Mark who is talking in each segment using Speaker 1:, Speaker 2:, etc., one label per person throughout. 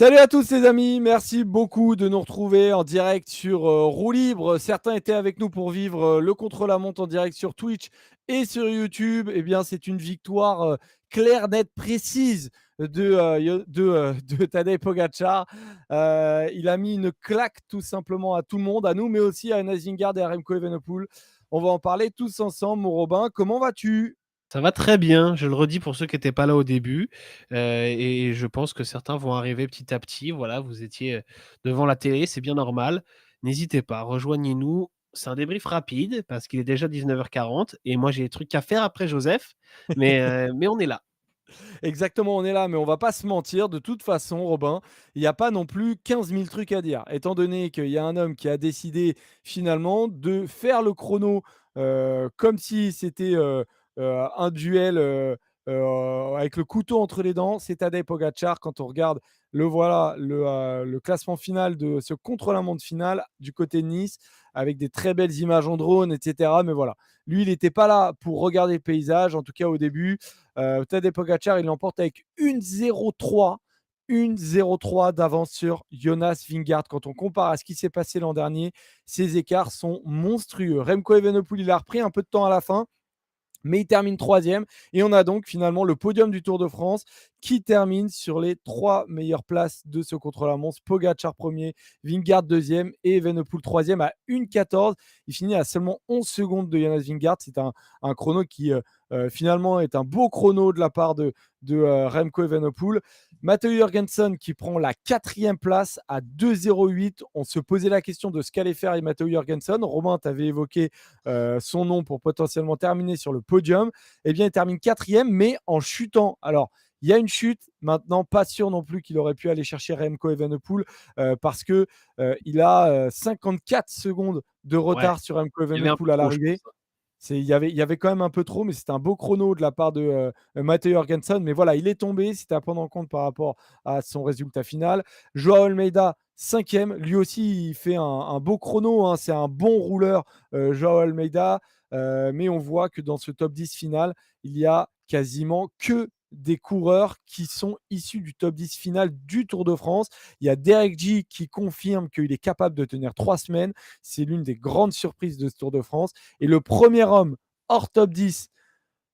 Speaker 1: Salut à tous les amis, merci beaucoup de nous retrouver en direct sur Roue Libre. Certains étaient avec nous pour vivre le contre-la-montre en direct sur Twitch et sur YouTube. Eh bien, c'est une victoire claire, nette, précise de Tadej Pogacar. Il a mis une claque tout simplement à tout le monde, à nous, mais aussi à Jonas Vingegaard et à Remco Evenepoel. On va en parler tous ensemble, mon Robin. Comment vas-tu?
Speaker 2: Ça va très bien, je le redis pour ceux qui n'étaient pas là au début, et je pense que certains vont arriver petit à petit. Voilà, vous étiez devant la télé, c'est bien normal. N'hésitez pas, rejoignez-nous. C'est un débrief rapide parce qu'il est déjà 19h40 et moi j'ai des trucs à faire après Joseph, mais on est là.
Speaker 1: Exactement, on est là, mais on va pas se mentir. De toute façon, Robin, il n'y a pas non plus 15 000 trucs à dire. Étant donné qu'il y a un homme qui a décidé finalement de faire le chrono comme si c'était un duel avec le couteau entre les dents, c'est Tadej Pogacar. Quand on regarde le classement final de ce contre-la-montre final du côté de Nice, avec des très belles images en drone, etc. Mais voilà, lui, il n'était pas là pour regarder le paysage, en tout cas au début. Tadej Pogacar, il l'emporte avec 1,03 1,03 d'avance sur Jonas Vingegaard. Quand on compare à ce qui s'est passé l'an dernier, ces écarts sont monstrueux. Remco Evenepoel, il a repris un peu de temps à la fin, mais il termine troisième. Et on a donc finalement le podium du Tour de France qui termine sur les trois meilleures places de ce contre-la-montre. Pogacar premier, Vingegaard deuxième et Evenepoel troisième à 1,14. Il finit à seulement 11 secondes de Jonas Vingegaard. C'est un chrono qui finalement est un beau chrono de la part de Remco Evenepoel. Matteo Jorgensen qui prend la quatrième place à 2,08. On se posait la question de ce qu'allait faire Matteo Jorgensen. Romain, tu avais évoqué son nom pour potentiellement terminer sur le podium. Eh bien, il termine quatrième, mais en chutant. Alors, il y a une chute. Maintenant, pas sûr non plus qu'il aurait pu aller chercher Remco Evenepoel parce que il a 54 secondes de
Speaker 2: Ouais,
Speaker 1: retard sur Remco
Speaker 2: il y avait un peu
Speaker 1: Evenepoel à
Speaker 2: trop, je
Speaker 1: l'arrivée.
Speaker 2: pense.
Speaker 1: Il y avait quand même un peu trop, mais c'était un beau chrono de la part de Matteo Jorgensen. Mais voilà, il est tombé. C'était à prendre en compte par rapport à son résultat final. Joao Almeida, cinquième. Lui aussi, il fait un beau chrono, hein. C'est un bon rouleur, Joao Almeida. Mais on voit que dans ce top 10 final, il y a quasiment que des coureurs qui sont issus du top 10 final du Tour de France. Il y a Derek G qui confirme qu'il est capable de tenir 3 semaines. C'est l'une des grandes surprises de ce Tour de France. Et le premier homme hors top 10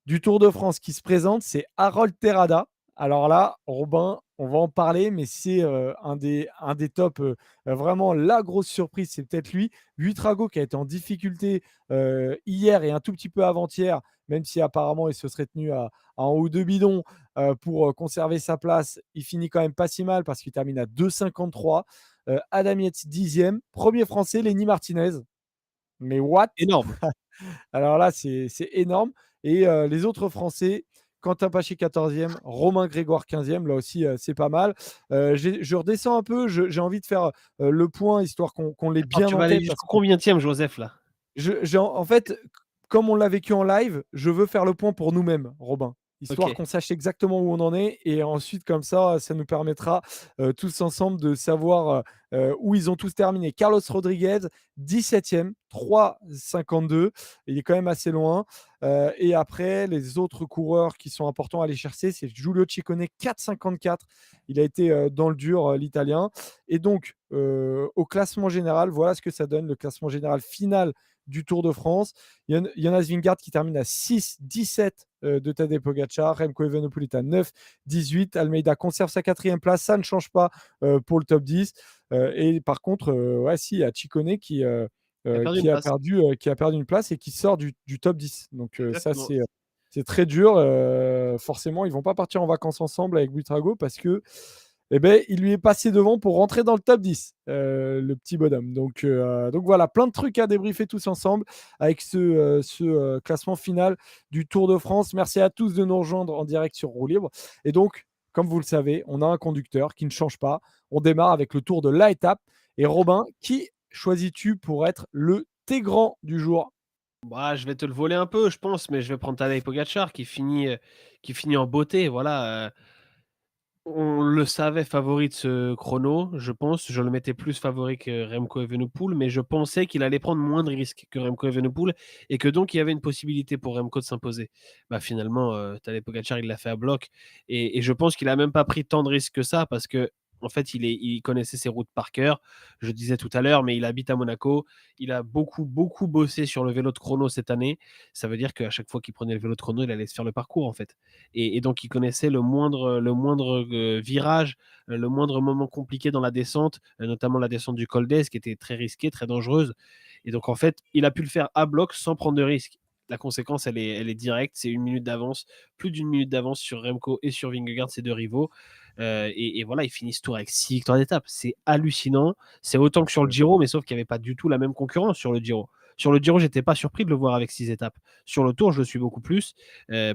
Speaker 1: du Tour de France qui se présente, c'est Harold Terrada. Alors là, Robin, on va en parler, mais c'est un des tops. Vraiment, la grosse surprise, c'est peut-être lui. Buitrago qui a été en difficulté hier et un tout petit peu avant-hier, même si apparemment il se serait tenu à un ou deux bidons pour conserver sa place. Il finit quand même pas si mal parce qu'il termine à 2,53. Adam Yates, 10e. Premier français, Lenny Martinez. Mais what?
Speaker 2: Énorme.
Speaker 1: Alors là, c'est énorme. Et les autres Français, Quentin Paché 14e, Romain Grégoire 15e, là aussi c'est pas mal. Je redescends un peu, j'ai envie de faire le point, histoire qu'on l'ait
Speaker 2: Attends,
Speaker 1: bien
Speaker 2: tu
Speaker 1: en
Speaker 2: vas aller
Speaker 1: tête. Parce
Speaker 2: jusqu'au
Speaker 1: que
Speaker 2: combienième, Joseph, là?
Speaker 1: en fait, comme on l'a vécu en live, je veux faire le point pour nous-mêmes, Robin,
Speaker 2: Ok.
Speaker 1: histoire qu'on sache exactement où on en est. Et ensuite, comme ça nous permettra tous ensemble de savoir où ils ont tous terminé. Carlos Rodriguez, 17e, 3,52. Il est quand même assez loin. Et après, les autres coureurs qui sont importants à aller chercher, c'est Giulio Ciccone, 4,54. Il a été dans le dur, l'Italien. Et donc, au classement général, voilà ce que ça donne, le classement général final du Tour de France. Jonas Vingegaard qui termine à 6,17 de Tadej Pogacar. Remco Evenepoel est à 9,18. Almeida conserve sa quatrième place. Ça ne change pas pour le top 10. Et par contre, ouais, si, il y a Ciccone
Speaker 2: Il a perdu une place.
Speaker 1: qui a perdu une place et qui sort du top 10. Donc ça,
Speaker 2: Exactement.
Speaker 1: c'est très dur. Forcément, ils ne vont pas partir en vacances ensemble avec Buitrago parce que eh ben, il lui est passé devant pour rentrer dans le top 10, le petit bonhomme. Donc voilà, plein de trucs à débriefer tous ensemble avec ce classement final du Tour de France. Merci à tous de nous rejoindre en direct sur Roue Libre. Et donc, comme vous le savez, on a un conducteur qui ne change pas. On démarre avec le tour de la étape. Et Robin, qui choisis-tu pour être le Tégrand du jour?
Speaker 2: Bah, je vais te le voler un peu, je pense, mais je vais prendre Tadej Pogacar qui finit en beauté. Voilà, on le savait favori de ce chrono, je pense. Je le mettais plus favori que Remco Evenepoel, mais je pensais qu'il allait prendre moins de risques que Remco Evenepoel et que donc il y avait une possibilité pour Remco de s'imposer. Bah, finalement, Tadej Pogacar, il l'a fait à bloc et je pense qu'il a même pas pris tant de risques que ça parce que En fait, il connaissait ses routes par cœur. Je disais tout à l'heure, mais il habite à Monaco. Il a beaucoup, beaucoup bossé sur le vélo de chrono cette année. Ça veut dire qu'à chaque fois qu'il prenait le vélo de chrono, il allait se faire le parcours, en fait. Et donc, il connaissait le moindre virage, le moindre moment compliqué dans la descente, notamment la descente du Col d'Este, qui était très risquée, très dangereuse. Et donc, en fait, il a pu le faire à bloc sans prendre de risque. La conséquence, elle est directe. C'est 1 minute d'avance, plus d'1 minute d'avance sur Remco et sur Vingegaard, ses deux rivaux. Et voilà, ils finissent tour avec 6 victoires d'étape. C'est hallucinant. C'est autant que sur le Giro, mais sauf qu'il n'y avait pas du tout la même concurrence sur le Giro. Sur le Giro, j'étais pas surpris de le voir avec 6 étapes. Sur le Tour, je le suis beaucoup plus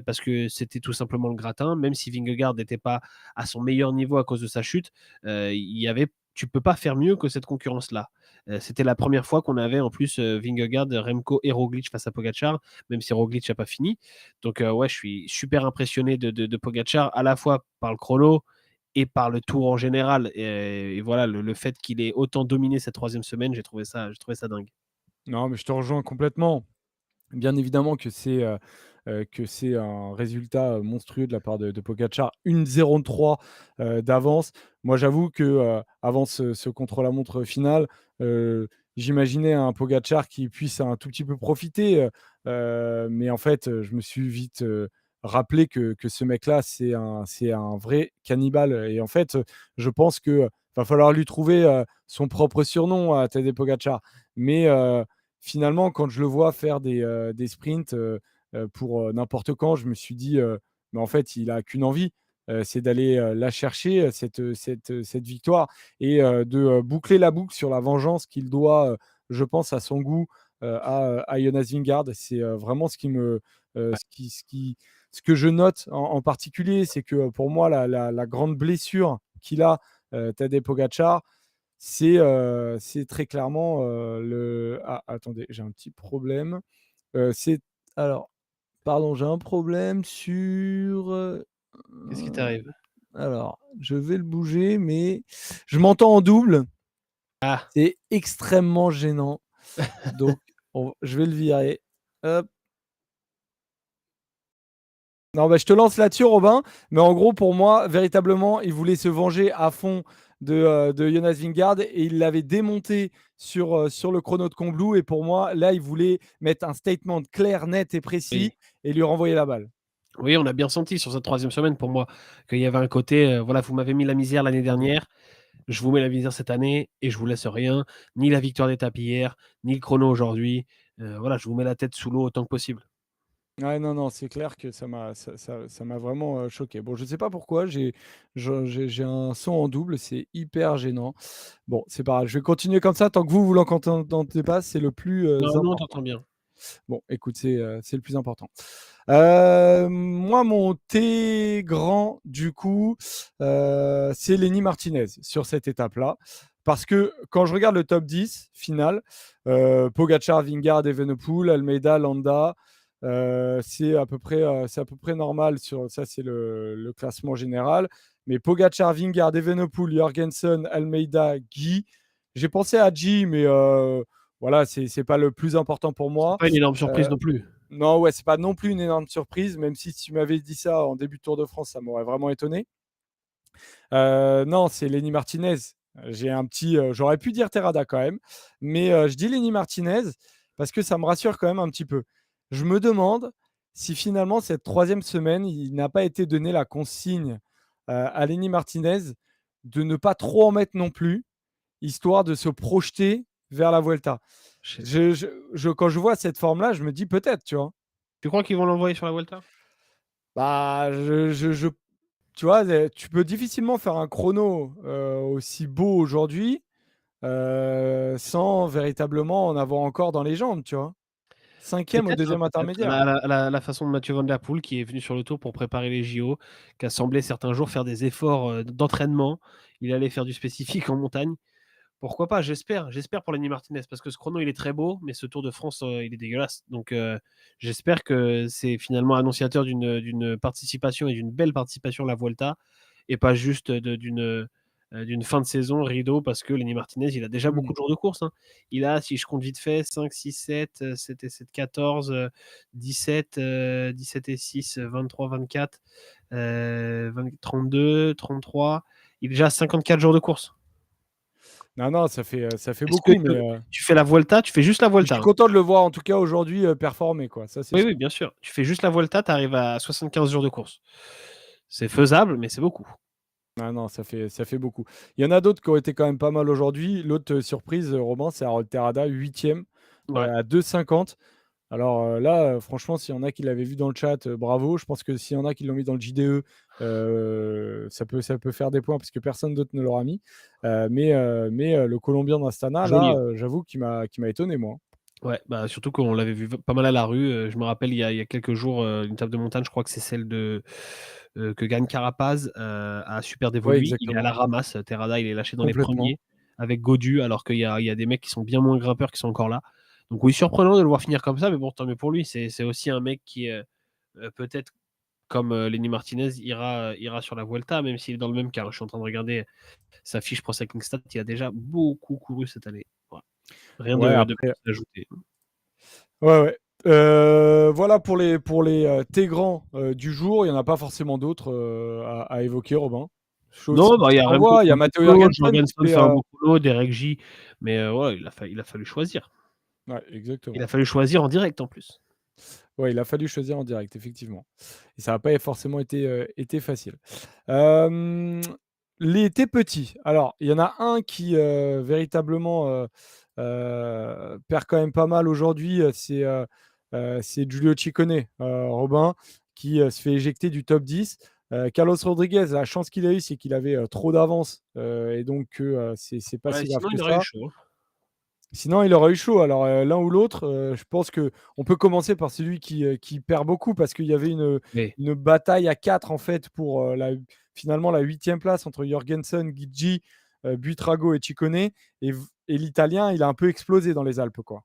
Speaker 2: parce que c'était tout simplement le gratin. Même si Vingegaard n'était pas à son meilleur niveau à cause de sa chute, tu peux pas faire mieux que cette concurrence-là. C'était la première fois qu'on avait en plus Vingegaard, Remco et Roglic face à Pogacar, même si Roglic n'a pas fini. Donc ouais, je suis super impressionné de Pogacar, à la fois par le chrono et par le tour en général. Et voilà, le fait qu'il ait autant dominé cette troisième semaine, j'ai trouvé ça dingue.
Speaker 1: Non, mais je te rejoins complètement. Bien évidemment que c'est un résultat, monstrueux de la part de Pogacar, 1,03 d'avance. Moi, j'avoue que, avant ce contre-la-montre final, j'imaginais un Pogacar qui puisse un tout petit peu profiter, mais en fait, je me suis vite, rappelé que ce mec-là, c'est un vrai cannibale et en fait, je pense que va falloir lui trouver, son propre surnom à Tadej Pogacar. Mais, finalement, quand je le vois faire des sprints pour n'importe quand, je me suis dit, mais en fait, il a qu'une envie, c'est d'aller la chercher, cette victoire et de boucler la boucle sur la vengeance qu'il doit, je pense, à son goût, à Jonas Vingegaard. C'est vraiment ce que je note en particulier, c'est que pour moi, la grande blessure qu'il a, Tadej Pogacar, c'est très clairement, le ah attendez, j'ai un petit problème. C'est alors, pardon, j'ai un problème sur,
Speaker 2: Qu'est-ce qui t'arrive?
Speaker 1: alors je vais le bouger, mais je m'entends en double.
Speaker 2: Ah,
Speaker 1: C'est extrêmement gênant, donc je vais le virer. Hop. Non, bah, je te lance là-dessus, Robin. Mais en gros, pour moi, véritablement, il voulait se venger à fond de Jonas Vingegaard et il l'avait démonté sur le chrono de Combloux. Et pour moi, là, il voulait mettre un statement clair, net et précis
Speaker 2: oui.
Speaker 1: et lui renvoyer la balle.
Speaker 2: Oui, on a bien senti sur cette troisième semaine pour moi qu'il y avait un côté, voilà, vous m'avez mis la misère l'année dernière, je vous mets la misère cette année et je vous laisse rien, ni la victoire d'étape hier, ni le chrono aujourd'hui. Voilà, je vous mets la tête sous l'eau autant que possible.
Speaker 1: Ouais, non, non, c'est clair que ça m'a vraiment choqué. Bon, je ne sais pas pourquoi, j'ai un son en double, c'est hyper gênant. Bon, c'est pas grave, je vais continuer comme ça tant que vous l'entendez pas, c'est le plus
Speaker 2: Non, non,
Speaker 1: important.
Speaker 2: t'entends bien.
Speaker 1: Bon, écoute, c'est le plus important. Moi, mon T grand, du coup, c'est Lenny Martinez sur cette étape-là. Parce que quand je regarde le top 10 final, Pogacar, Vingegaard, Evenepoel, Almeida, Landa, c'est à peu près normal. Ça, c'est le classement général. Mais Pogacar, Vingegaard, Evenepoel, Jorgensen, Almeida, Guy. J'ai pensé à Guy, mais voilà, c'est pas le plus important pour
Speaker 2: C'est
Speaker 1: moi.
Speaker 2: pas une énorme
Speaker 1: Euh,
Speaker 2: surprise non plus.
Speaker 1: non, ouais, c'est pas non plus une énorme surprise, même si tu m'avais dit ça en début de Tour de France, ça m'aurait vraiment étonné. Non, c'est Lenny Martinez. J'aurais pu dire Terrada quand même, mais je dis Lenny Martinez parce que ça me rassure quand même un petit peu. Je me demande si finalement cette troisième semaine, il n'a pas été donné la consigne à Lenny Martinez de ne pas trop en mettre non plus, histoire de se projeter vers la Vuelta.
Speaker 2: Je
Speaker 1: Quand je vois cette forme-là, je me dis peut-être, tu vois.
Speaker 2: Tu crois qu'ils vont l'envoyer sur la Vuelta?
Speaker 1: Bah, tu vois, tu peux difficilement faire un chrono aussi beau aujourd'hui sans véritablement en avoir encore dans les jambes, tu vois. Cinquième au
Speaker 2: Peut-être, hein,
Speaker 1: deuxième
Speaker 2: peut-être.
Speaker 1: intermédiaire.
Speaker 2: À la façon de Mathieu Van Der Poel qui est venu sur le Tour pour préparer les JO, qui a semblé certains jours faire des efforts, d'entraînement. Il allait faire du spécifique en montagne. Pourquoi pas? J'espère pour Lenny Martinez parce que ce chrono, il est très beau, mais ce Tour de France, il est dégueulasse. Donc, j'espère que c'est finalement annonciateur d'une participation et d'une belle participation à la Vuelta et pas juste d'une fin de saison rideau parce que Lenny Martinez, il a déjà beaucoup
Speaker 1: Mmh.
Speaker 2: de jours de course, hein. Il a, si je compte vite fait, 5, 6, 7, 7 et 7, 14, 17, 17 et 6, 23, 24, 20, 32, 33. Il est déjà à 54 jours de course.
Speaker 1: Non, non, ça fait
Speaker 2: Est-ce que
Speaker 1: beaucoup, mais
Speaker 2: tu fais la Vuelta, tu fais juste la
Speaker 1: je
Speaker 2: Vuelta,
Speaker 1: suis
Speaker 2: hein.
Speaker 1: content de le voir en tout cas aujourd'hui performer, quoi. Ça, c'est
Speaker 2: Oui,
Speaker 1: sûr.
Speaker 2: oui, bien sûr. Tu fais juste la Vuelta, tu arrives à 75 jours de course. C'est faisable, mais c'est beaucoup.
Speaker 1: Ah non, ça fait beaucoup. Il y en a d'autres qui ont été quand même pas mal aujourd'hui. L'autre surprise, Robin, c'est Harold Terrada, 8e,
Speaker 2: Ouais.
Speaker 1: à 2,50. Alors là, franchement, s'il y en a qui l'avaient vu dans le chat, bravo. Je pense que s'il y en a qui l'ont mis dans le JDE, ça peut faire des points parce que personne d'autre ne l'aura mis. Mais le Colombien d'Astana,
Speaker 2: Joli,
Speaker 1: là,
Speaker 2: hein.
Speaker 1: j'avoue qu'il m'a étonné, moi.
Speaker 2: Ouais, bah, surtout qu'on l'avait vu pas mal à la rue. Je me rappelle, il y a quelques jours, une table de montagne, je crois que c'est celle que gagne Carapaz à Super
Speaker 1: Oui,
Speaker 2: Dévolu. Il est à
Speaker 1: exactement.
Speaker 2: la ramasse. Terrada, il est lâché dans les
Speaker 1: Complètement.
Speaker 2: premiers avec Godu, alors qu'il y a des mecs qui sont bien moins grimpeurs qui sont encore là. Donc oui, surprenant de le voir finir comme ça, mais bon, tant mieux pour lui. C'est aussi un mec qui, peut-être, comme Lenny Martinez, ira sur la Vuelta, même s'il est dans le même cas. Je suis en train de regarder sa fiche Pro Cycling Stats. Il a déjà beaucoup couru cette année. Voilà. Rien
Speaker 1: Ouais,
Speaker 2: de
Speaker 1: après,
Speaker 2: plus à ajouter.
Speaker 1: ouais, ouais. Voilà pour les T grands du jour. Il n'y en a pas forcément d'autres à évoquer, Robin. Chose
Speaker 2: Non, bah, il y a
Speaker 1: qu'on
Speaker 2: Remco
Speaker 1: voit, il y
Speaker 2: fait
Speaker 1: a
Speaker 2: un bon
Speaker 1: Matteo
Speaker 2: boulot,
Speaker 1: Jorgensen qui
Speaker 2: Jorgensen
Speaker 1: fait.
Speaker 2: fait un bon boulot, Derek J, mais ouais, il a fallu choisir.
Speaker 1: Ouais,
Speaker 2: Il
Speaker 1: exactement.
Speaker 2: a fallu choisir en direct en plus.
Speaker 1: Ouais, il a fallu choisir en direct, effectivement. Et ça n'a pas forcément été facile. Euh, les T petits. Alors, il y en a un qui véritablement perd quand même pas mal aujourd'hui. C'est Giulio Ciccone, Robin, qui se fait éjecter du top 10. Carlos Rodriguez, la chance qu'il a eue, c'est qu'il avait trop d'avance et donc c'est pas
Speaker 2: Ouais,
Speaker 1: si grave
Speaker 2: sinon
Speaker 1: que
Speaker 2: il aurait eu
Speaker 1: ça.
Speaker 2: chaud, hein.
Speaker 1: Sinon, il aurait eu chaud. Alors, l'un ou l'autre, je pense que on peut commencer par celui qui perd beaucoup parce qu'il y avait une,
Speaker 2: Mais
Speaker 1: une bataille à 4 en fait pour finalement la 8e place entre Jorgensen, Guigui, Buitrago et Ciccone. Et l'Italien, il a un peu explosé dans les Alpes, quoi.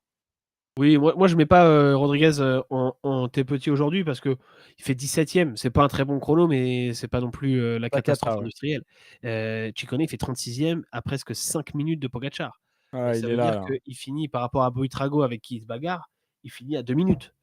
Speaker 2: oui, moi je mets pas Rodriguez en T petit aujourd'hui parce que il fait 17e. C'est pas un très bon chrono, mais c'est pas non plus la
Speaker 1: La
Speaker 2: catastrophe
Speaker 1: cata, ouais.
Speaker 2: industrielle. Ciccone, il fait 36e à presque 5 minutes de Pogacar.
Speaker 1: Ah,
Speaker 2: Ça
Speaker 1: il est
Speaker 2: veut
Speaker 1: là,
Speaker 2: dire
Speaker 1: là.
Speaker 2: qu'il finit par rapport à Buitrago avec qui il se bagarre, il finit à 2 minutes.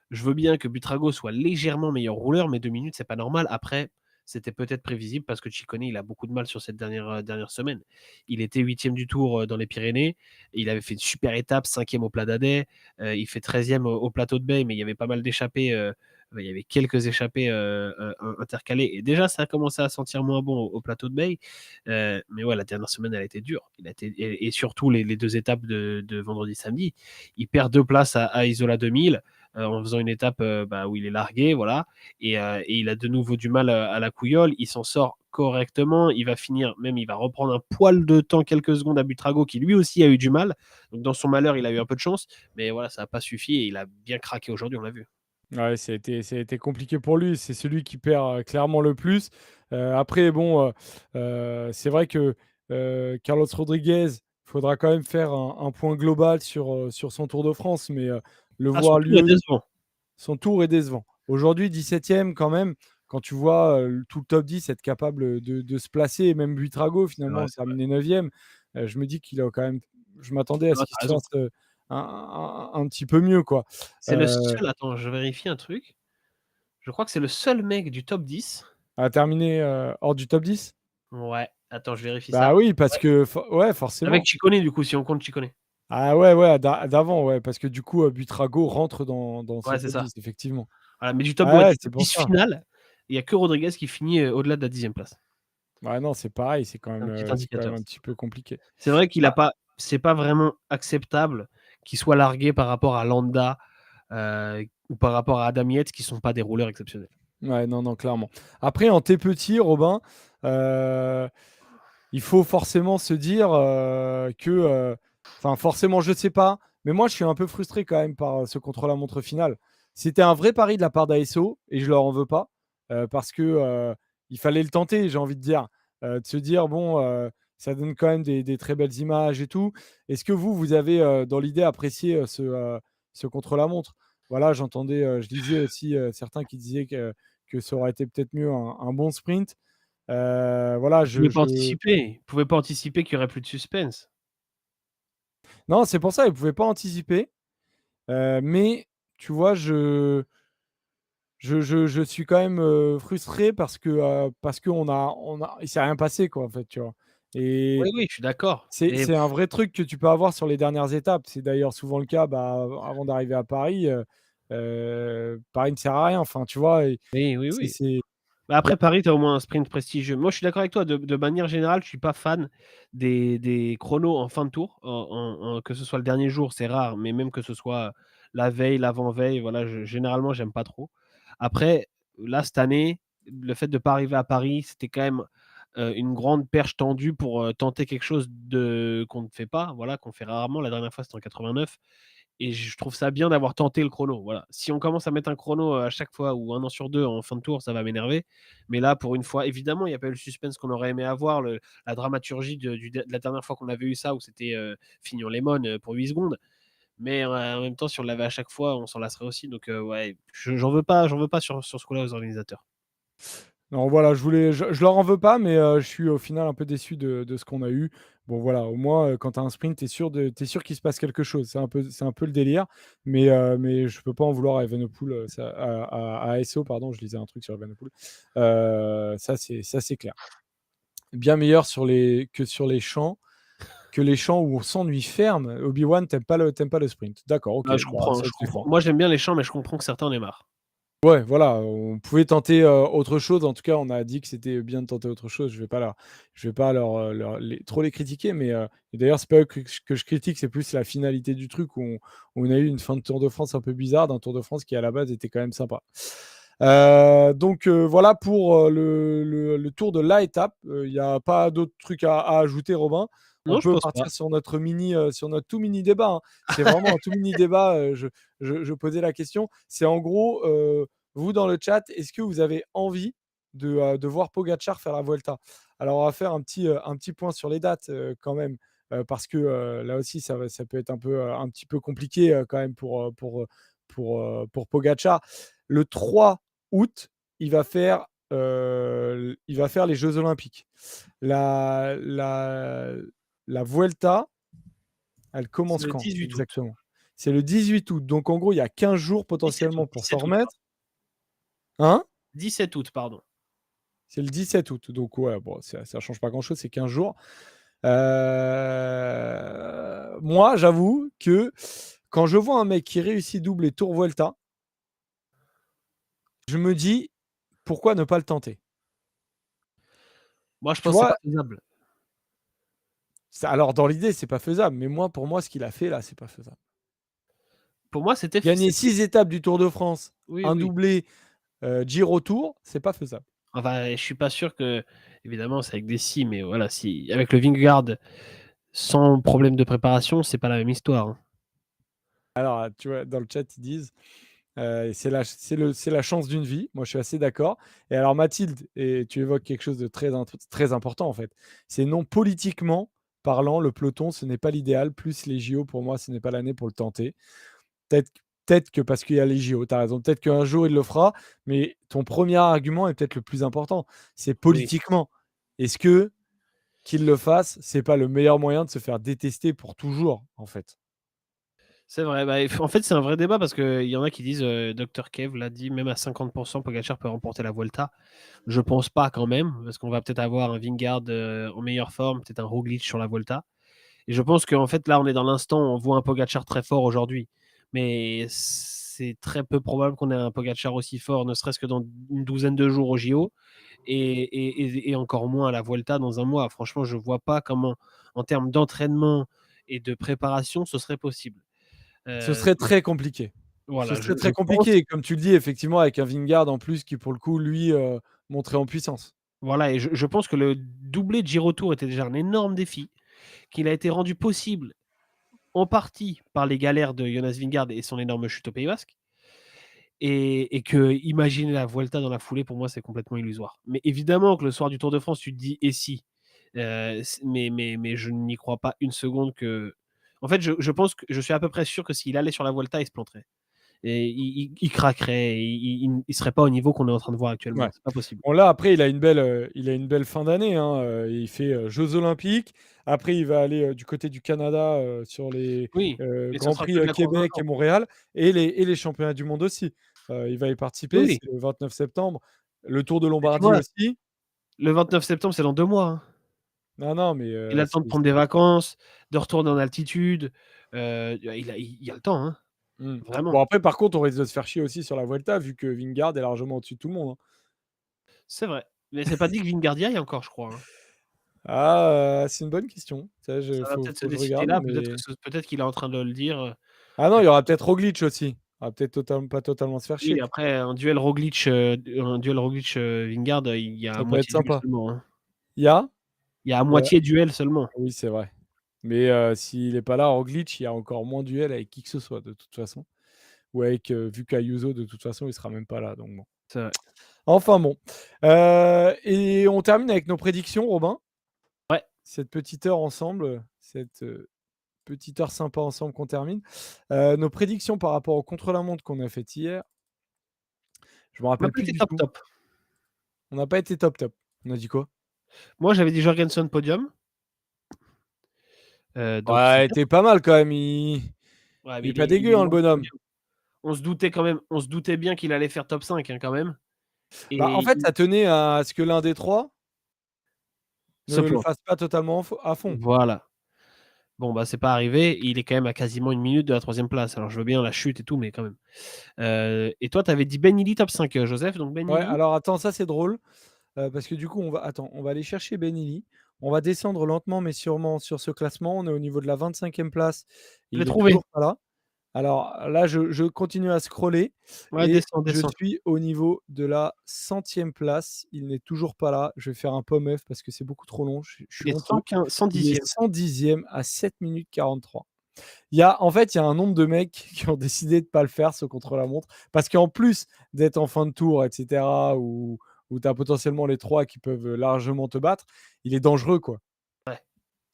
Speaker 2: Je veux bien que Buitrago soit légèrement meilleur rouleur, mais 2 minutes, c'est pas normal. Après, c'était peut-être prévisible parce que Ciccone, il a beaucoup de mal sur cette dernière semaine. Il était 8e du Tour dans les Pyrénées. Il avait fait une super étape, 5e au Plat d'Adet. Il fait 13e au plateau de Bay, mais il y avait pas mal d'échappées. Il y avait quelques échappées intercalées. Et déjà, ça a commencé à sentir moins bon au plateau de Bay. Mais ouais, la dernière semaine, elle a été dure. Et surtout, les deux étapes de vendredi-samedi, il perd 2 places à Isola 2000 en faisant une étape où il est largué, voilà, et il a de nouveau du mal à la couillole. Il s'en sort correctement. Il va finir, même il va reprendre un poil de temps, quelques secondes à Buitrago, qui lui aussi a eu du mal. Donc dans son malheur, il a eu un peu de chance, mais voilà, ça n'a pas suffi et il a bien craqué aujourd'hui, on l'a vu.
Speaker 1: Ouais, ça a été compliqué pour lui. C'est celui qui perd clairement le plus. Après, bon, c'est vrai que Carlos Rodriguez, il faudra quand même faire un point global sur son Tour de France, mais le
Speaker 2: Ah,
Speaker 1: voir
Speaker 2: surtout, il est
Speaker 1: lui,
Speaker 2: décevant.
Speaker 1: son tour est décevant. Aujourd'hui, 17e quand même, quand tu vois tout le top 10 être capable de se placer, et même Buitrago
Speaker 2: C'est vrai,
Speaker 1: finalement
Speaker 2: c'est vrai.
Speaker 1: terminer 9e, je me dis qu'il a quand même. Je m'attendais à
Speaker 2: C'est
Speaker 1: ce
Speaker 2: vrai,
Speaker 1: qu'il
Speaker 2: t'as
Speaker 1: se
Speaker 2: raison.
Speaker 1: fasse un petit peu mieux, quoi.
Speaker 2: C'est le
Speaker 1: Euh,
Speaker 2: seul, attends, je vérifie un truc. Je crois que c'est le seul mec du top 10.
Speaker 1: à terminer hors du top 10.
Speaker 2: Ouais, attends, je vérifie
Speaker 1: Bah
Speaker 2: ça.
Speaker 1: oui, parce
Speaker 2: Ouais.
Speaker 1: que ouais,
Speaker 2: Avec
Speaker 1: forcément.
Speaker 2: Ciccone, du coup, si on compte Ciccone.
Speaker 1: Ah ouais, ouais, d'avant, ouais, parce que du coup, Buitrago rentre dans ce
Speaker 2: Ouais, c'est
Speaker 1: top
Speaker 2: ça.
Speaker 1: 10, effectivement.
Speaker 2: Voilà, mais du top,
Speaker 1: Ah
Speaker 2: ouais,
Speaker 1: ouais,
Speaker 2: du
Speaker 1: c'est
Speaker 2: top
Speaker 1: pour
Speaker 2: 10
Speaker 1: ça.
Speaker 2: final, il y a que Rodriguez qui finit au-delà de la 10e place.
Speaker 1: Ouais, non, c'est pareil, c'est quand
Speaker 2: Un
Speaker 1: même,
Speaker 2: petit
Speaker 1: c'est quand même
Speaker 2: indicateur.
Speaker 1: un petit peu compliqué.
Speaker 2: C'est vrai qu'il a
Speaker 1: Bah,
Speaker 2: pas c'est pas vraiment acceptable qu'il soit largué par rapport à Landa, ou par rapport à Adam Yates qui sont pas des rouleurs exceptionnels.
Speaker 1: ouais, non, non, clairement. Après, en T petit, Robin, euh, il faut forcément se dire que, enfin, forcément, je sais pas, mais moi, je suis un peu frustré quand même par ce contre-la-montre final. C'était un vrai pari de la part d'ASO et je leur en veux pas parce que il fallait le tenter, j'ai envie de dire, de se dire bon, ça donne quand même des très belles images et tout. Est-ce que vous avez dans l'idée apprécié ce contre-la-montre? Voilà, j'entendais, je lisais aussi certains qui disaient que ça aurait été peut-être mieux un bon sprint. Voilà,
Speaker 2: Ils pouvaient pas anticiper, ils pouvaient pas anticiper qu'il y aurait plus de suspense.
Speaker 1: non, c'est pour ça, ils ne pouvaient pas anticiper. Mais tu vois, je suis quand même, frustré parce qu'on a il s'est rien passé quoi, en fait, tu vois?
Speaker 2: Oui,
Speaker 1: Et
Speaker 2: oui, je suis d'accord, mais
Speaker 1: c'est un vrai truc que tu peux avoir sur les dernières étapes. C'est d'ailleurs souvent le cas, bah, avant d'arriver à Paris, Paris ne sert à rien, enfin, tu vois? Et
Speaker 2: oui, oui,
Speaker 1: c'est
Speaker 2: oui.
Speaker 1: c'est
Speaker 2: Bah,
Speaker 1: il y a
Speaker 2: après Paris, tu as au moins un sprint prestigieux. Moi, je suis d'accord avec toi, de manière générale, je suis pas fan des chronos en fin de tour, que ce soit le dernier jour, c'est rare, mais même que ce soit la veille, l'avant-veille, voilà, je généralement, j'aime pas trop. Après, là, cette année, le fait de pas arriver à Paris, c'était quand même, une grande perche tendue pour, tenter quelque chose de qu'on ne fait pas, voilà, qu'on fait rarement. La dernière fois, c'était en 89. Et je trouve ça bien d'avoir tenté le chrono, voilà. Si on commence à mettre un chrono, à chaque fois ou 1 an sur 2 en fin de tour, ça va m'énerver. Mais là, pour une fois, évidemment, il y a pas eu le suspense qu'on aurait aimé avoir, la dramaturgie de la dernière fois qu'on avait eu ça où c'était, Fignon Lemon, pour 8 secondes. Mais, en même temps, si on l'avait à chaque fois, on s'en lasserait aussi. Donc, ouais, j'en veux pas sur ce coup-là aux organisateurs.
Speaker 1: Non, voilà, je leur en veux pas, mais je suis au final un peu déçu de ce qu'on a eu. Bon voilà, au moins, quand tu as un sprint, tu sûr qu'il se passe quelque chose. C'est un peu le délire, mais je peux pas en vouloir à Evenepoel, ça à ASO pardon, je lisais un truc sur Evenepoel. Ça c'est clair. Bien meilleur sur les champs, que les champs où on s'ennuie ferme. Obi-Wan, tu pas le sprint. D'accord, OK,
Speaker 2: Ah,
Speaker 1: bah, ça
Speaker 2: je
Speaker 1: se
Speaker 2: comprends.
Speaker 1: défend.
Speaker 2: Moi, j'aime bien les champs, mais je comprends que certains en aient marre.
Speaker 1: Ouais, voilà, on pouvait tenter, autre chose. En tout cas, on a dit que c'était bien de tenter autre chose. Je vais pas leur trop les critiquer, mais et d'ailleurs, c'est pas eux que je critique, c'est plus la finalité du truc où on a eu une fin de Tour de France un peu bizarre, d'un Tour de France qui, à la base, était quand même sympa. Donc voilà pour, le tour de la étape. Il y a pas d'autres trucs à ajouter, Robin. On
Speaker 2: Non, je
Speaker 1: peut
Speaker 2: pense pas.
Speaker 1: partir sur notre tout mini débat, hein. C'est vraiment un tout mini débat, je posais la question. C'est en gros, vous dans le chat, est-ce que vous avez envie de voir Pogacar faire la Vuelta? Alors on va faire un petit point sur les dates, quand même, parce que, là aussi ça peut être un petit peu compliqué, quand même pour Pogacar. Le 3 août, il va faire les Jeux olympiques. La la la Vuelta, elle
Speaker 2: C'est
Speaker 1: commence
Speaker 2: le
Speaker 1: quand
Speaker 2: 18 août.
Speaker 1: exactement? C'est le 18 août, donc en gros, il y a 15 jours
Speaker 2: 17
Speaker 1: potentiellement
Speaker 2: août,
Speaker 1: pour s'en
Speaker 2: 17 août,
Speaker 1: remettre.
Speaker 2: pardon.
Speaker 1: Hein?
Speaker 2: 17 août, pardon.
Speaker 1: C'est le 17 août, donc ouais, bon, ça change pas grand-chose, c'est 15 jours. Moi, j'avoue que quand je vois un mec qui réussit double et tour Vuelta, je me dis: «Pourquoi ne pas le tenter?»
Speaker 2: Moi, je
Speaker 1: Tu
Speaker 2: pense que c'est
Speaker 1: vois?
Speaker 2: pas faisable.
Speaker 1: Alors dans l'idée, c'est pas faisable, mais pour moi, ce qu'il a fait là, c'est pas faisable.
Speaker 2: Pour moi,
Speaker 1: Gagner 6 étapes du Tour de France,
Speaker 2: oui,
Speaker 1: un
Speaker 2: oui.
Speaker 1: doublé, Giro Tour, c'est pas faisable.
Speaker 2: Enfin, je suis pas sûr que évidemment, c'est avec des si, mais voilà, si avec le Vingegaard, sans problème de préparation, c'est pas la même histoire, hein.
Speaker 1: Alors, tu vois, dans le chat, ils disent, c'est la chance d'une vie. Moi, je suis assez d'accord. Et alors Mathilde, et tu évoques quelque chose de très important en fait. C'est non, politiquement parlant, le peloton, ce n'est pas l'idéal. Plus les JO, pour moi, ce n'est pas l'année pour le tenter. Peut-être peut-être que parce qu'il y a les JO, tu as raison. Peut-être qu'un jour, il le fera, mais ton premier argument est peut-être le plus important. C'est
Speaker 2: Oui,
Speaker 1: politiquement. Est-ce que qu'il le fasse, c'est pas le meilleur moyen de se faire détester pour toujours, en fait?
Speaker 2: c'est vrai. Bah, en fait, c'est un vrai débat parce qu'il y en a qui disent, Dr Kev l'a dit, même à 50 Pogacar peut remporter la Vuelta. Je pense pas quand même, parce qu'on va peut-être avoir un Vingegaard, en meilleure forme, peut-être un Roglic sur la Vuelta. Et je pense qu'en fait, là, on est dans l'instant, on voit un Pogacar très fort aujourd'hui. Mais c'est très peu probable qu'on ait un Pogacar aussi fort, ne serait-ce que dans une douzaine de jours au JO et encore moins à la Vuelta dans un mois. Franchement, je vois pas comment, en termes d'entraînement et de préparation, ce serait possible.
Speaker 1: Ce serait
Speaker 2: Donc
Speaker 1: très compliqué. Ce
Speaker 2: voilà,
Speaker 1: serait
Speaker 2: je
Speaker 1: très
Speaker 2: pense,
Speaker 1: compliqué et comme tu le dis, effectivement, avec un Vingegaard en plus qui, pour le coup, lui, monterait en puissance.
Speaker 2: voilà, et je pense que le doublé de Giro Tour était déjà un énorme défi, qu'il a été rendu possible en partie par les galères de Jonas Vingegaard et son énorme chute au Pays Basque. Et que imaginer la Vuelta dans la foulée, pour moi, c'est complètement illusoire. Mais évidemment que le soir du Tour de France, tu te dis: «Et si?» Mais je n'y crois pas une seconde que en fait, je pense que je suis à peu près sûr que s'il allait sur la Vuelta, il se planterait et il craquerait, il serait pas au niveau qu'on est en train de voir
Speaker 1: Ouais.
Speaker 2: actuellement. C'est pas possible.
Speaker 1: Bon là, après, il a une belle fin d'année, hein, il fait, Jeux olympiques. Après, il va aller, du côté du Canada, sur les,
Speaker 2: Oui, mais ce
Speaker 1: grands
Speaker 2: sera
Speaker 1: prix,
Speaker 2: que de la course d'un
Speaker 1: Québec et
Speaker 2: jour.
Speaker 1: Montréal et les championnats du monde aussi. Il va y
Speaker 2: Oui,
Speaker 1: participer,
Speaker 2: oui.
Speaker 1: c'est le 29 septembre. Le Tour de
Speaker 2: Mais tu
Speaker 1: Lombardie
Speaker 2: vois,
Speaker 1: aussi.
Speaker 2: le 29 septembre, c'est dans 2 mois, hein.
Speaker 1: Non, non, mais
Speaker 2: Il a le temps de prendre des vacances, de retourner en altitude, il a le temps, hein,
Speaker 1: mmh. Bon
Speaker 2: vraiment.
Speaker 1: après par contre, on risque de se faire chier aussi sur la Vuelta vu que Vingegaard est largement au-dessus de tout le monde, hein.
Speaker 2: C'est vrai. Mais c'est pas dit que Vingegaard y aille encore, je crois, hein.
Speaker 1: Ah, c'est une bonne question. Ça je
Speaker 2: Ça va
Speaker 1: faut
Speaker 2: peut-être se
Speaker 1: faut que je
Speaker 2: décider
Speaker 1: regarde,
Speaker 2: là,
Speaker 1: mais
Speaker 2: peut-être qu'il est en train de le dire,
Speaker 1: ah non,
Speaker 2: à
Speaker 1: il y aura
Speaker 2: cause
Speaker 1: peut-être Roglic aussi. On va peut-être pas totalement se faire
Speaker 2: oui,
Speaker 1: chier.
Speaker 2: après un duel Roglic, Vingegaard, il y a à
Speaker 1: Ça peut être
Speaker 2: moitié duel
Speaker 1: sympa.
Speaker 2: seulement, hein.
Speaker 1: Il y a?
Speaker 2: Il y a à
Speaker 1: Heu,
Speaker 2: moitié duel seulement.
Speaker 1: oui, c'est vrai. Mais s'il est pas là, Roglic, il y a encore moins de duel avec qui que ce soit de toute façon. Ou avec, vu qu'Ayuso de toute façon, il sera même pas là, donc bon.
Speaker 2: C'est vrai.
Speaker 1: Enfin bon, et on termine avec nos prédictions, Robin.
Speaker 2: Ouais,
Speaker 1: Cette petite heure ensemble, cette, petite heure sympa ensemble qu'on termine. Nos prédictions par rapport au contre-la-montre qu'on a fait hier, je me
Speaker 2: on n'a
Speaker 1: rappelle
Speaker 2: pas
Speaker 1: plus
Speaker 2: été
Speaker 1: du
Speaker 2: top,
Speaker 1: tout.
Speaker 2: top.
Speaker 1: On n'a pas été top, top. On a dit quoi?
Speaker 2: Moi, j'avais dit Jorgensen podium, donc c'est
Speaker 1: Ouais,
Speaker 2: bien.
Speaker 1: tu pas mal quand même,
Speaker 2: Ouais,
Speaker 1: il
Speaker 2: mais
Speaker 1: est pas
Speaker 2: il est
Speaker 1: dégueu, hein, le
Speaker 2: loin du
Speaker 1: bonhomme.
Speaker 2: podium. On se doutait bien qu'il allait faire top 5, hein, quand même
Speaker 1: Bah, en
Speaker 2: et
Speaker 1: fait,
Speaker 2: il
Speaker 1: ça tenait à ce que l'un des 3
Speaker 2: se
Speaker 1: ne le
Speaker 2: plante.
Speaker 1: fasse pas totalement à fond.
Speaker 2: Voilà. Bon, bah, c'est pas arrivé. Il est quand même à quasiment 1 minute de la 3e place. Alors je veux bien la chute et tout, mais quand même. Et toi, tu avais dit Ben Illy top 5, Joseph, donc Ben
Speaker 1: Ouais,
Speaker 2: Illy,
Speaker 1: alors attends, ça c'est drôle, parce que du coup, on va aller chercher Ben Illy. On va descendre lentement mais sûrement sur ce classement. On est au niveau de la 25e place.
Speaker 2: je l'ai
Speaker 1: Il est
Speaker 2: trouvé.
Speaker 1: toujours pas là. Alors là, je continue à scroller
Speaker 2: Ouais,
Speaker 1: et
Speaker 2: descends,
Speaker 1: je
Speaker 2: descends.
Speaker 1: suis au niveau de la 100e place. Il n'est toujours pas là. Je vais faire un pomme F parce que c'est beaucoup trop long. Je
Speaker 2: Il
Speaker 1: suis
Speaker 2: est
Speaker 1: honteux. Il est
Speaker 2: 110e.
Speaker 1: 110e à 7 minutes 43. Il y a un nombre de mecs qui ont décidé de pas le faire, ce contre-la-montre, parce qu'en plus d'être en fin de tour et cetera, où tu as potentiellement les 3 qui peuvent largement te battre, il est dangereux, quoi.
Speaker 2: Ouais.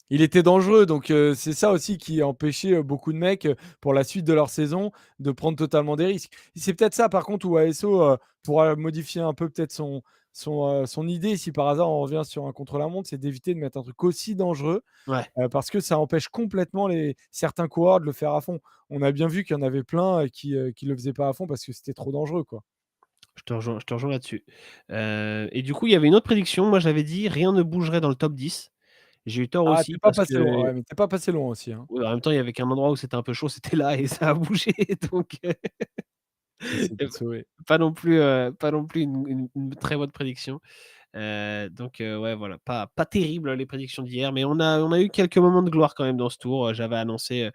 Speaker 1: Il était dangereux, donc c'est ça aussi qui a empêché, beaucoup de mecs, pour la suite de leur saison, de prendre totalement des risques. C'est peut-être ça par contre où ASO, pourra modifier un peu peut-être son idée si par hasard on revient sur un contre-la-montre, c'est d'éviter de mettre un truc aussi dangereux,
Speaker 2: Ouais.
Speaker 1: parce que ça empêche complètement certains coureurs de le faire à fond. On a bien vu qu'il y en avait plein, qui le faisaient pas à fond parce que c'était trop dangereux, quoi.
Speaker 2: Je te rejoins là-dessus. Et du coup, il y avait une autre prédiction. Moi, j'avais dit: «Rien ne bougerait dans le top 10». J'ai eu tort
Speaker 1: Ah,
Speaker 2: aussi
Speaker 1: tu pas
Speaker 2: parce
Speaker 1: passé loin,
Speaker 2: que
Speaker 1: ouais, mais tu pas passé loin aussi, hein.
Speaker 2: oui, en même temps, il y avait qu'un endroit où c'était un peu chaud, c'était là et ça a bougé donc
Speaker 1: Tu essaies de te sauver.
Speaker 2: pas non plus une très bonne prédiction. Ouais, voilà, pas terrible les prédictions d'hier, mais on a eu quelques moments de gloire quand même dans ce tour. J'avais annoncé,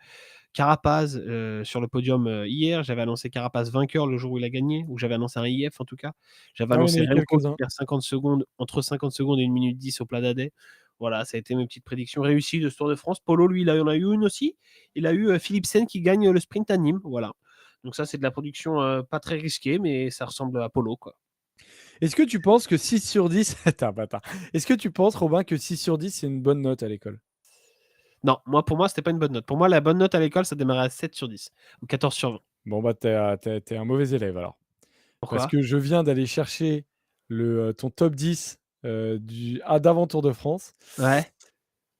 Speaker 2: Carapaz, sur le podium, hier. J'avais annoncé Carapaz vainqueur le jour où il a gagné, ou j'avais annoncé un IF en tout cas. J'avais
Speaker 1: Ah, il y en a
Speaker 2: annoncé
Speaker 1: eu
Speaker 2: Remco qui
Speaker 1: quelques-uns.
Speaker 2: perd 50 secondes, entre 50 secondes et 1 minute 10 au Plat d'Adet. Voilà, ça a été mes petites prédictions réussies de ce Tour de France. Polo, lui, il en a eu une aussi. Il a eu, Philipsen qui gagne le sprint à Nîmes, voilà. Donc ça, c'est de la production, pas très risquée, mais ça ressemble à Polo, quoi.
Speaker 1: Est-ce que tu penses que 6 sur 10 tu un bâtard. Est-ce que tu penses, Robin, que 6 sur 10 c'est une bonne note à l'école?
Speaker 2: Non, pour moi, c'était pas une bonne note. Pour moi, la bonne note à l'école, ça démarrait à 7/10 ou 14/20.
Speaker 1: Bon, bah, tu un mauvais élève alors. Parce
Speaker 2: Pourquoi?
Speaker 1: que je viens d'aller chercher ton top 10, d'avant Tour de France.
Speaker 2: Ouais,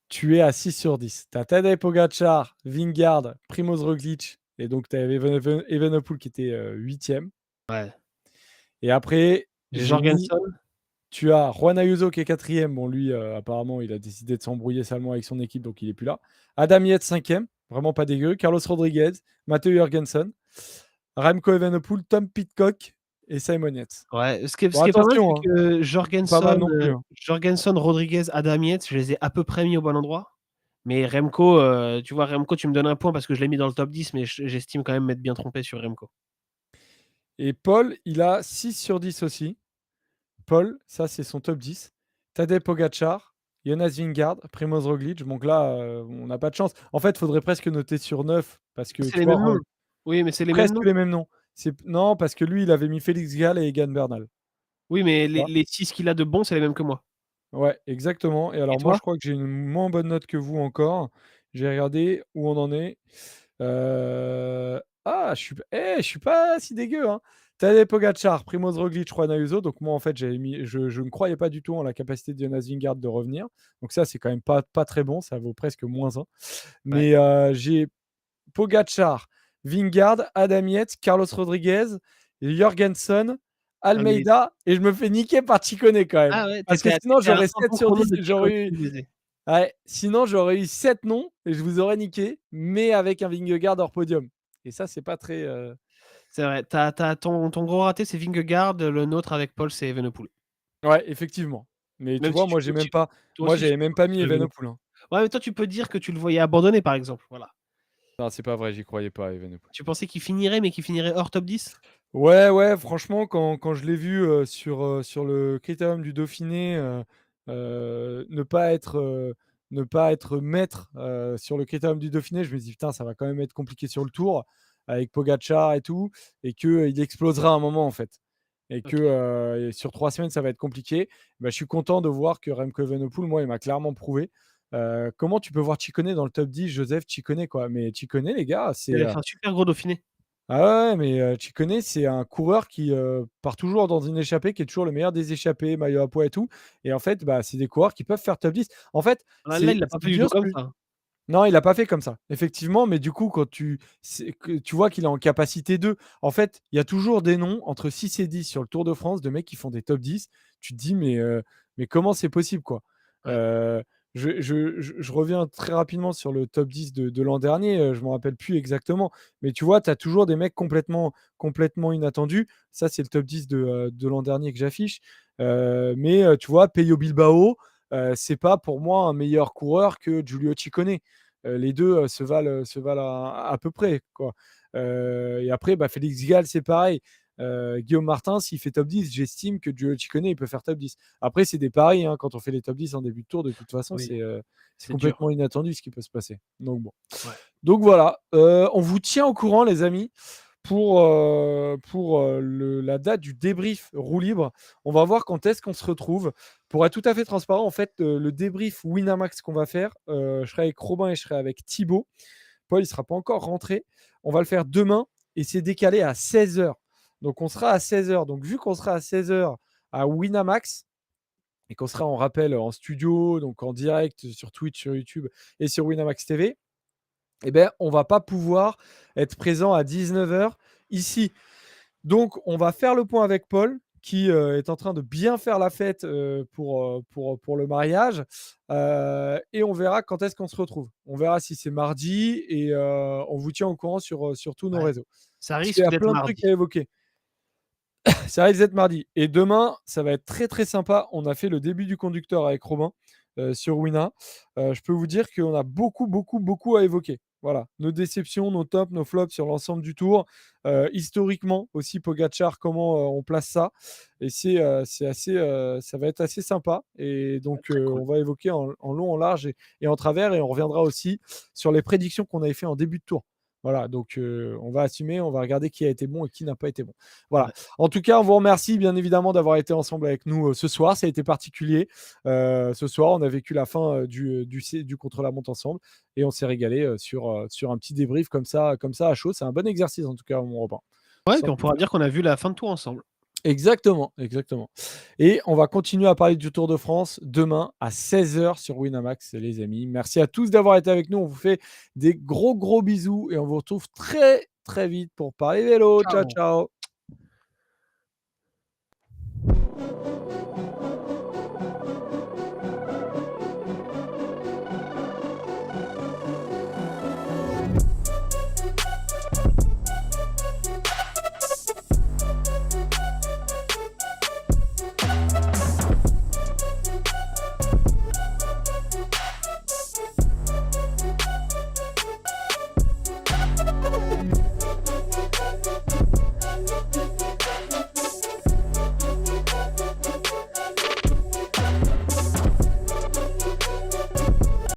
Speaker 1: Tu es à 6 sur 10. Tu as Tadej Pogačar, Vingegaard, Primoz Roglic et donc tu avais Evenepoel qui était, 8e
Speaker 2: ouais.
Speaker 1: et après
Speaker 2: J'ai
Speaker 1: j'ai mis
Speaker 2: Jorgensen.
Speaker 1: tu as Juan Ayuso qui est 4e. Bon lui, apparemment il a décidé de s'embrouiller salement avec son équipe donc il est plus là. Adam Yates 5e, vraiment pas dégueu. Carlos Rodriguez, Matteo Jorgensen, Remco Evenepoel, Tom Pidcock et Simon Yates.
Speaker 2: Ouais,
Speaker 1: Bon
Speaker 2: ce qui est pas mal, c'est
Speaker 1: attention, hein,
Speaker 2: que
Speaker 1: c'est pas mal non plus, hein.
Speaker 2: Jorgensen, Rodriguez, Adam Yates, je les ai à peu près mis au bon endroit. Mais Remco, tu vois, Remco, tu me donnes un point parce que je l'ai mis dans le top 10, mais j'estime quand même m'être bien trompé sur Remco.
Speaker 1: Et Paul, il a 6 sur 10 aussi. Paul, ça c'est son top 10. Tadej Pogačar, Jonas Vingegaard, Primoz Roglic. Donc là, on n'a pas de chance. En fait, il faudrait presque noter sur 9 parce que
Speaker 2: C'est
Speaker 1: tu
Speaker 2: les
Speaker 1: vois,
Speaker 2: mêmes noms. Oui, mais c'est les mêmes
Speaker 1: presque
Speaker 2: noms.
Speaker 1: les mêmes noms. Non, parce que lui, il avait mis Félix Gall et Egan Bernal.
Speaker 2: Oui, mais
Speaker 1: Tu vois?
Speaker 2: les 6 qu'il a de bons, c'est les mêmes que moi.
Speaker 1: Ouais, exactement. Et
Speaker 2: Et
Speaker 1: alors moi,
Speaker 2: toi?
Speaker 1: je crois que j'ai une moins bonne note que vous encore. J'ai regardé où on en est. Je suis pas si dégueu, hein. Tadej Pogačar, Primoz Roglic, Juan Ayuso. Donc moi, en fait, je ne croyais pas du tout en la capacité de Jonas Vingegaard de revenir. Donc ça, c'est quand même pas très bon. Ça vaut presque -1.
Speaker 2: Ouais.
Speaker 1: Mais j'ai Pogačar, Vingegaard, Adam Yates, Carlos Rodriguez Jorgensen,
Speaker 2: Un militaire.
Speaker 1: Almeida et je me fais niquer par Ciccone quand même.
Speaker 2: Ah ouais,
Speaker 1: Parce que
Speaker 2: tu
Speaker 1: sinon
Speaker 2: étais à
Speaker 1: j'aurais
Speaker 2: un
Speaker 1: 7
Speaker 2: bon
Speaker 1: sur
Speaker 2: chrono
Speaker 1: 10
Speaker 2: de
Speaker 1: et
Speaker 2: Ciccone
Speaker 1: j'aurais eu
Speaker 2: qui baisait.
Speaker 1: ouais, sinon j'aurais eu 7 noms et je vous aurais niqué, mais avec un Vingegaard hors podium et ça, c'est pas très,
Speaker 2: C'est vrai, tu as ton gros raté, c'est Vingegaard, le nôtre avec Paul, c'est Evenepoel.
Speaker 1: ouais, effectivement. Mais tu
Speaker 2: Même si
Speaker 1: vois,
Speaker 2: tu peux tu toi
Speaker 1: moi
Speaker 2: aussi tu
Speaker 1: j'avais
Speaker 2: peux
Speaker 1: même pas mis
Speaker 2: focus sur Evenepoel.
Speaker 1: Evenepoel, hein.
Speaker 2: Ouais, mais toi tu peux dire que tu le voyais abandonner, par exemple, voilà.
Speaker 1: Non, c'est pas vrai, j'y croyais pas à Evenepoel.
Speaker 2: Tu pensais qu'il finirait, mais qu'il finirait hors top 10?
Speaker 1: Ouais, ouais, franchement, quand je l'ai vu, sur le critérium du Dauphiné, ne pas être maître, sur le critérium du Dauphiné, je me dis: «Putain, ça va quand même être compliqué sur le Tour avec Pogačar et tout» et qu'il explosera à un moment, en fait et que,
Speaker 2: OK.
Speaker 1: et sur 3 semaines, ça va être compliqué. Bah, je suis content de voir que Remco Evenepoel, moi, il m'a clairement prouvé. Comment tu peux voir Ciccone dans le top 10, Joseph Ciccone, quoi? Mais Ciccone, les gars,
Speaker 2: Il
Speaker 1: c'est,
Speaker 2: avait fait un super gros Dauphiné.
Speaker 1: ah ouais, ouais, mais Ciccone, c'est un coureur qui, part toujours dans une échappée, qui est toujours le meilleur des échappées, maillot à pois et tout et en fait, bah, c'est des coureurs qui peuvent faire top 10. En fait,
Speaker 2: Là, il l'a pas
Speaker 1: c'est
Speaker 2: fait du tout
Speaker 1: dur
Speaker 2: comme
Speaker 1: ce
Speaker 2: ça, hein.
Speaker 1: non, il a pas fait comme ça, effectivement, mais du coup, quand tu vois qu'il est en capacité de en fait, il y a toujours des noms entre 6 et 10 sur le Tour de France de mecs qui font des top 10. Tu te dis: mais comment c'est possible, quoi?»
Speaker 2: Ouais.
Speaker 1: heu, je reviens très rapidement sur le top 10 de l'an dernier, je m'en rappelle plus exactement, mais tu vois, tu as toujours des mecs complètement inattendus. Ça, c'est le top 10 de l'an dernier que j'affiche, mais tu vois, Pello Bilbao, c'est pas pour moi un meilleur coureur que Giulio Ciccone. Les 2 se valent à peu près, quoi. Et après, bah, Félix Gall, c'est pareil. Guillaume Martin, s'il fait top 10, j'estime que Giulio Ciccone, il peut faire top 10. Après, c'est des paris, hein, quand on fait les top 10 en début de tour, de toute façon,
Speaker 2: Oui,
Speaker 1: c'est
Speaker 2: c'est dur.
Speaker 1: complètement inattendu ce qui peut se passer. Donc bon.
Speaker 2: Ouais.
Speaker 1: Donc voilà, on vous tient au courant les amis la date du débrief roue libre. On va voir quand est-ce qu'on se retrouve. Pour être tout à fait transparent, en fait, le débrief Winamax qu'on va faire, je serai avec Robin et je serai avec Thibaut. Paul, il ne sera pas encore rentré. On va le faire demain et c'est décalé à 16 h. Donc on sera à 16 h. Donc vu qu'on sera à 16 h à Winamax et qu'on sera en rappel en studio, donc en direct sur Twitch, sur YouTube et sur Winamax TV, eh ben, on va pas pouvoir être présent à 19 h ici. Donc, on va faire le point avec Paul, qui est en train de bien faire la fête pour le mariage. Et on verra quand est-ce qu'on se retrouve. On verra si c'est mardi et on vous tient au courant sur tous nos
Speaker 2: Ouais.
Speaker 1: réseaux.
Speaker 2: Ça
Speaker 1: Parce qu'il
Speaker 2: risque
Speaker 1: y a
Speaker 2: d'être
Speaker 1: plein de trucs
Speaker 2: mardi.
Speaker 1: à évoquer. Ça risque d'être mardi. Et demain, ça va être très très sympa. On a fait le début du conducteur avec Robin sur Wina. Je peux vous dire qu'on a beaucoup à évoquer. Voilà, nos déceptions, nos tops, nos flops sur l'ensemble du tour. Historiquement aussi, Pogacar, comment on place ça. Et c'est assez, ça va être assez sympa. Et
Speaker 2: Ouais,
Speaker 1: donc,
Speaker 2: très cool.
Speaker 1: on va évoquer en long, en large et en travers. Et on reviendra aussi sur les prédictions qu'on avait fait en début de tour. Voilà, donc on va assumer, on va regarder qui a été bon et qui n'a pas été bon. Voilà.
Speaker 2: Ouais.
Speaker 1: En tout cas, on vous remercie bien évidemment d'avoir été ensemble avec nous ce soir. Ça a été particulier. Ce soir, on a vécu la fin du contre-la-montre ensemble et on s'est régalé sur un petit débrief comme ça à chaud. C'est un bon exercice en tout cas, mon repas.
Speaker 2: Ouais, et
Speaker 1: Sans
Speaker 2: puis on
Speaker 1: plus
Speaker 2: pourra
Speaker 1: tard.
Speaker 2: dire qu'on a vu la fin de tour ensemble.
Speaker 1: Exactement, exactement. Et on va continuer à parler du Tour de France demain à 16 h sur Winamax, les amis. Merci à tous d'avoir été avec nous. On vous fait des gros bisous et on vous retrouve très, très vite pour parler vélo. Ciao,
Speaker 2: Ciao.
Speaker 1: ciao.